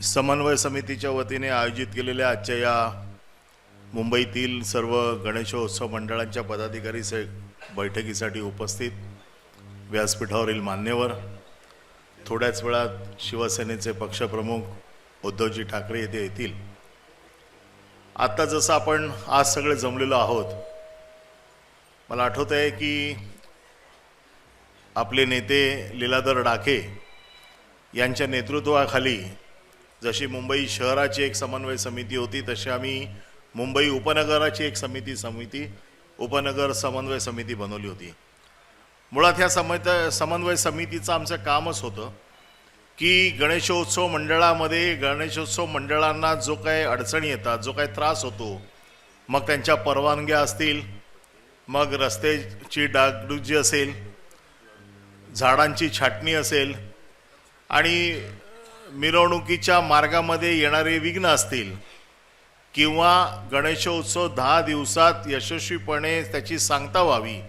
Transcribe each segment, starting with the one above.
समन्वय समितीच्या वतीने आयोजित केलेल्या आजच्या या मुंबईतील सर्व गणेशोत्सव मंडळांच्या पदाधिकारी बैठकीसाठी उपस्थित व्यासपीठावरील मान्यवर, थोड्याच वेळात शिवसेनेचे पक्षप्रमुख उद्धवजी ठाकरे येथे येतील। आता जसं आपण आज सगळे जमलेलो आहोत, मला आठवत आहे की आपले नेते लीलाधर डाके यांच्या नेतृत्वाखाली जशी मुंबई शहराची एक समन्वय समिती होती, तशी आम्ही मुंबई उपनगराची एक उपनगर समन्वय समिती बनवली होती। मुळात ह्या समन्वय समितीचं आमचं कामच होतं की गणेशोत्सव मंडळांना जो काही अडचणी येतात, जो काही त्रास होतो, मग त्यांच्या परवानग्या असतील, मग रस्त्याची डागडुजी असेल, झाडांची छाटणी असेल आणि मिरवणुकीच्या मार्गामध्ये येणारे विघ्न असतील, किंवा गणेशोत्सव 10 दिवसात यशस्वीपणे त्याची सांगता व्हावी,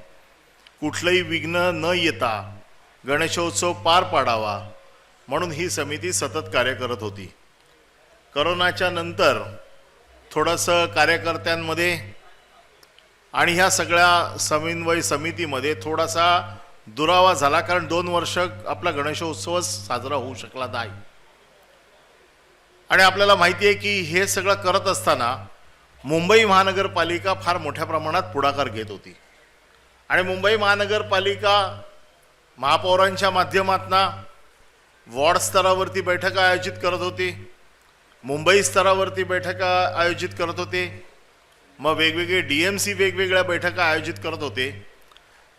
कुठलंही विघ्न न येता गणेशोत्सव पार पाडावा, म्हणून ही समिती सतत कार्य करत होती। कोरोनाच्या नंतर थोडंसं कार्यकर्त्यांमध्ये आणि ह्या सगळ्या समन्वय समितीमध्ये थोडासा दुरावा झाला, कारण 2 वर्ष आपला गणेशोत्सवच साजरा होऊ शकला नाही। आणि आपल्याला माहिती आहे की हे सगळं करत असताना मुंबई महानगरपालिका फार मोठ्या प्रमाणात पुढाकार घेत होती आणि मुंबई महानगरपालिका महापौरांच्या माध्यमातून वॉर्ड स्तरावरती बैठका आयोजित करत होती, मुंबई स्तरावरती बैठका आयोजित करत होते, मग वेगवेगळे DMC वेगवेगळ्या बैठका आयोजित करत होते,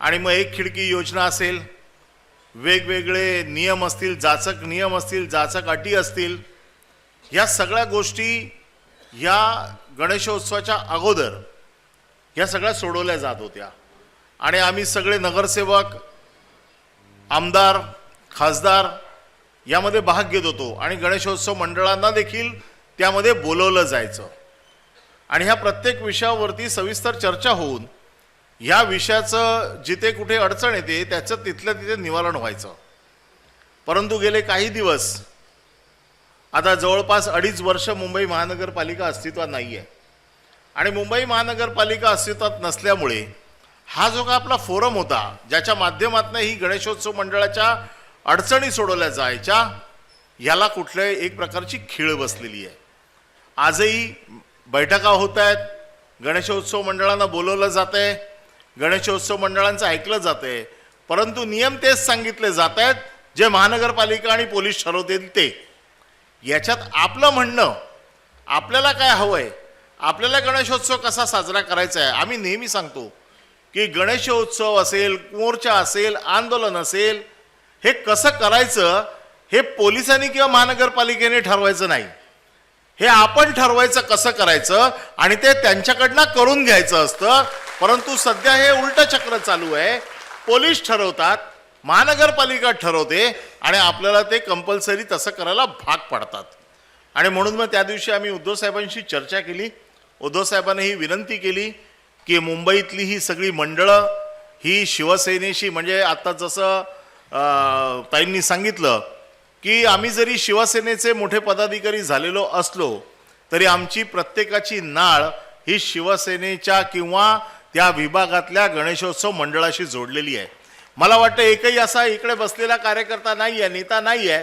आणि मग एक खिडकी योजना असेल, वेगवेगळे नियम असतील, जाचक नियम असतील, जाचक अटी असतील, या सगळ्या गोष्टी या गणेशोत्सवाच्या अगोदर या सगळ्या सोडवल्या जात होत्या। आणि आम्ही सगळे नगरसेवक, आमदार, खासदार यामध्ये भाग घेत होतो आणि गणेशोत्सव मंडळांना देखील त्यामध्ये बोलवलं जायचं आणि ह्या प्रत्येक विषयावरती सविस्तर चर्चा होऊन या विषयाचं जिथे कुठे अडचण येते त्याचं तिथल्या तिथे निवारण व्हायचं। परंतु गेले काही दिवस, आता जवळपास 2.5 वर्ष मुंबई महानगरपालिका अस्तित्वात नाही आहे आणि मुंबई महानगरपालिका अस्तित्वात नसल्यामुळे हा जो का आपला फोरम होता, ज्याच्या माध्यमातून ही गणेशोत्सव मंडळाच्या अडचणी सोडवल्या जायच्या, याला कुठल्याही एक प्रकारची खीळ बसलेली आहे। आजही बैठका होत आहेत, गणेशोत्सव मंडळांना बोलवलं जातंय, गणेशोत्सव मंडळांचं ऐकलं जातंय, परंतु नियम तेच सांगितले जात आहेत जे महानगरपालिका आणि पोलीस ठरवतील ते। याच्यात आपलं म्हणणं, आपल्याला काय हवंय, आपल्याला गणेशोत्सव कसा साजरा करायचा आहे, आम्ही नेहमी सांगतो की गणेशोत्सव असेल, मोर्चा असेल, आंदोलन असेल, हे कसं करायचं हे पोलिसांनी किंवा महानगरपालिकेने ठरवायचं नाही, हे आपण ठरवायचं कसं करायचं आणि ते त्यांच्याकडनं करून घ्यायचं असतं। परंतु सध्या हे उलट चक्र चालू आहे, पोलीस ठरवतात, महानगरपालिका ठरवते आणि आपल्याला ते कंपल्सरी तसं करायला भाग पडतात। आणि म्हणून मग त्या दिवशी आम्ही उद्धव साहेबांशी चर्चा केली, उद्धव साहेबांनी ही विनंती केली की मुंबईतली ही सगळी मंडळं ही शिवसेनेशी, म्हणजे आता जसं ताईंनी सांगितलं की आम्ही जरी शिवसेनेचे मोठे पदाधिकारी झालेलो असलो तरी आमची प्रत्येकाची नाळ ही शिवसेनेच्या किंवा त्या विभागातल्या गणेशोत्सव मंडळाशी जोडलेली आहे। मला वाटतं एकही असा इकडे बसलेला कार्यकर्ता नाही आहे, नेता नाही आहे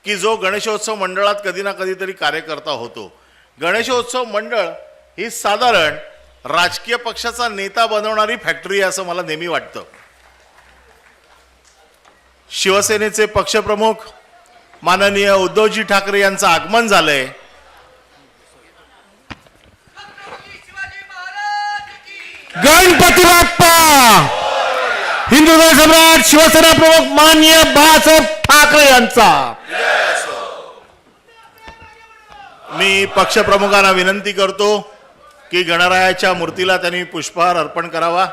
की जो गणेशोत्सव मंडळात कधी ना कधीतरी कार्यकर्ता होतो। गणेशोत्सव मंडळ ही साधारण राजकीय पक्षाचा नेता बनवणारी फॅक्टरी आहे असं मला नेहमी वाटतं। शिवसेनेचे पक्षप्रमुख माननीय उद्धवजी ठाकरे यांचं आगमन झालंय। गणपती बाप्पा, हिंदू सम्राट शिवसेना प्रमुख माननीय बाळासाहेब ठाकरे यांचा। मी पक्षप्रमुखांना विनंती करतो की गणरायाच्या मूर्तीला त्यांनी पुष्पहार अर्पण करावा।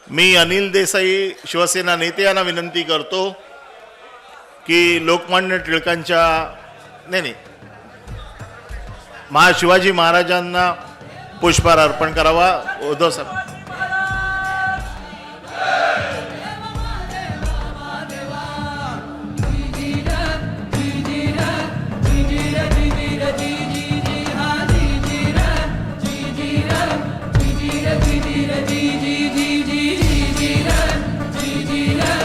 मी अनिल देसाई शिवसेना नेते यांना विनंती करतो की लोकमान्य टिळकांच्या शिवाजी महाराजांना पुष्पहार अर्पण करावा. उद्धव साहेब.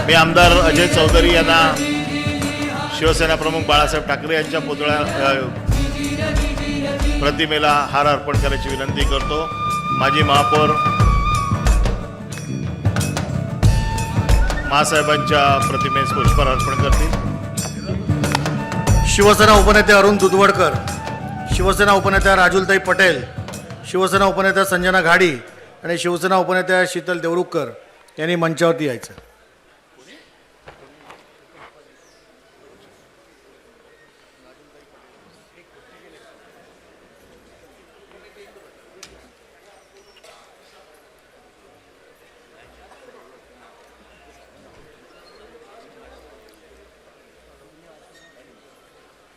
मी आमदार अजय चौधरी यांना शिवसेना प्रमुख बाळासाहेब ठाकरे यांच्या पुतळ्या प्रतिमेला हार अर्पण करायची विनंती करतो. माजी महापौर महासाहेबांच्या प्रतिमेस पुष्पहार अर्पण करतील. शिवसेना उपनेते अरुण दुधवडकर, शिवसेना उपनेत्या राजुलताई पटेल, शिवसेना उपनेत्या संजना घाडी आणि शिवसेना उपनेत्या शीतल देवरुखकर यांनी मंचावरती यायचं.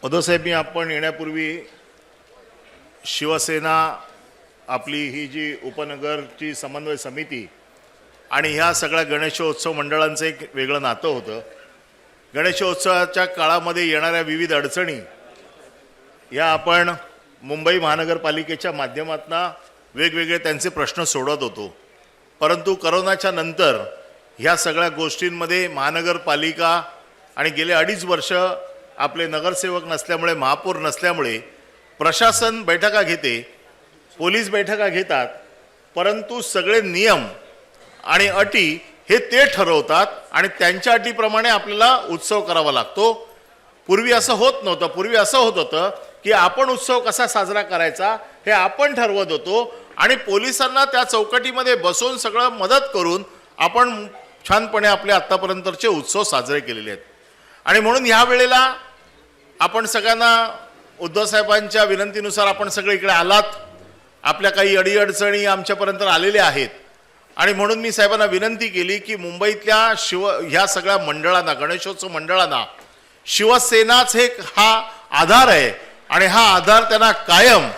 उद्धव साहेब, मी आपण येण्यापूर्वी शिवसेना आपली ही जी उपनगरची समन्वय समिती आणि ह्या सगळ्या गणेशोत्सव मंडळांचं एक वेगळं नातं होतं. गणेशोत्सवाच्या काळामध्ये येणाऱ्या विविध अडचणी या आपण मुंबई महानगरपालिकेच्या माध्यमातून वेगवेगळे त्यांचे प्रश्न सोडवत होतो. परंतु करोनाच्या नंतर ह्या सगळ्या गोष्टींमध्ये महानगरपालिका आणि गेले 2.5 वर्ष आपले नगरसेवक नसल्यामुळे, महापौर नसल्यामुळे प्रशासन बैठका घेते, पोलीस बैठका घेतात, परंतु सगळे नियम आणि अटी हे ते ठरवतात आणि त्यांच्या अटीप्रमाणे आपल्याला उत्सव करावा लागतो. पूर्वी असं होत नव्हतं. पूर्वी असं होत होतं की आपण उत्सव कसा साजरा करायचा हे आपण ठरवत होतो आणि पोलिसांना त्या चौकटीमध्ये बसवून सगळं मदत करून आपण छानपणे आपले आत्तापर्यंतचे उत्सव साजरे केलेले आहेत. आणि म्हणून ह्या वेळेला आपण सगळ्यांना उद्धव साहेबांच्या विनंतीनुसार आपण सगळे इकडे आलात. आपल्या काही अडीअडचणी आमच्यापर्यंत आलेल्या आहेत आणि म्हणून मी साहेबांना विनंती केली की मुंबईतल्या ह्या सगळ्या मंडळांना, गणेशोत्सव मंडळांना शिवसेनाच एक हा आधार आहे आणि हा आधार त्यांना कायम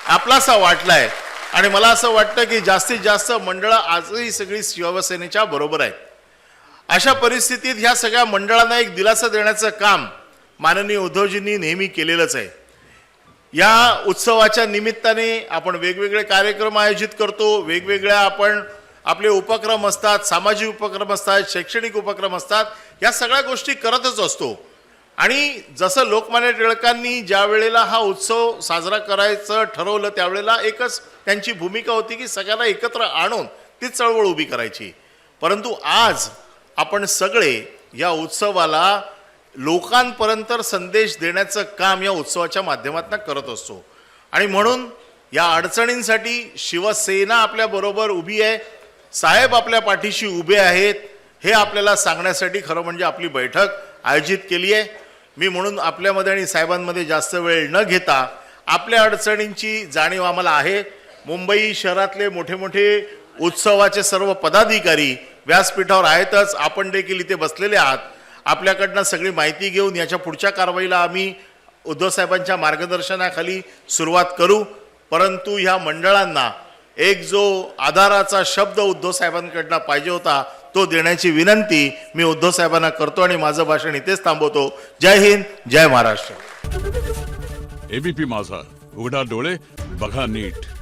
आपलासा वाटलाय. आणि मला असं वाटतं की जास्तीत जास्त मंडळं आजही सगळी शिवसेनेच्या बरोबर आहेत. अशा परिस्थितीत ह्या सगळ्या मंडळांना एक दिलासा देण्याचं काम माननीय उद्धवजींनी नेहमी केलेलंच आहे. या उत्सवाच्या निमित्ताने आपण वेगवेगळे कार्यक्रम आयोजित करतो, वेगवेगळ्या आपण आपले उपक्रम असतात, सामाजिक उपक्रम असतात, शैक्षणिक उपक्रम असतात, या सगळ्या गोष्टी करतच असतो. आणि जसं लोकमान्य टिळकांनी ज्या वेळेला हा उत्सव साजरा करायचं ठरवलं त्यावेळेला एकच त्यांची भूमिका होती की सगळ्यांना एकत्र आणून ती चळवळ उभी करायची. परंतु आज आपण सगळे या उत्सवाला लोकांपर्यंत संदेश देण्याचं काम या उत्सवाच्या माध्यमातून करत असतो. आणि म्हणून या अडचणींसाठी शिवसेना आपल्या बरोबर उभी आहे, साहेब आपल्या पाठीशी उभे आहेत, हे आपल्याला सांगण्यासाठी खरं म्हणजे आपली बैठक आयोजित केली आहे. मी म्हणून आपल्यामध्ये आणि साहेबांमध्ये जास्त वेळ न घेता आपल्या अडचणींची जाणीव आम्हाला आहे. मुंबई शहरातले मोठे मोठे उत्सवाचे सर्व पदाधिकारी व्यासपीठावर आहेतच, आपण देखील इथे बसलेले आहात. आपल्याकडनं सगळी माहिती घेऊन याच्या पुढच्या कारवाईला आम्ही उद्धव साहेबांच्या मार्गदर्शनाखाली सुरुवात करू. परंतु ह्या मंडळांना एक जो आधाराचा शब्द उद्धव साहेबांकडनं पाहिजे होता तो देण्याची विनंती मी उद्धव साहेबांना करतो आणि माझं भाषण इथेच थांबवतो. जय हिंद, जय महाराष्ट्र. एबीपी माझा, उघडा डोळे बघा नीट.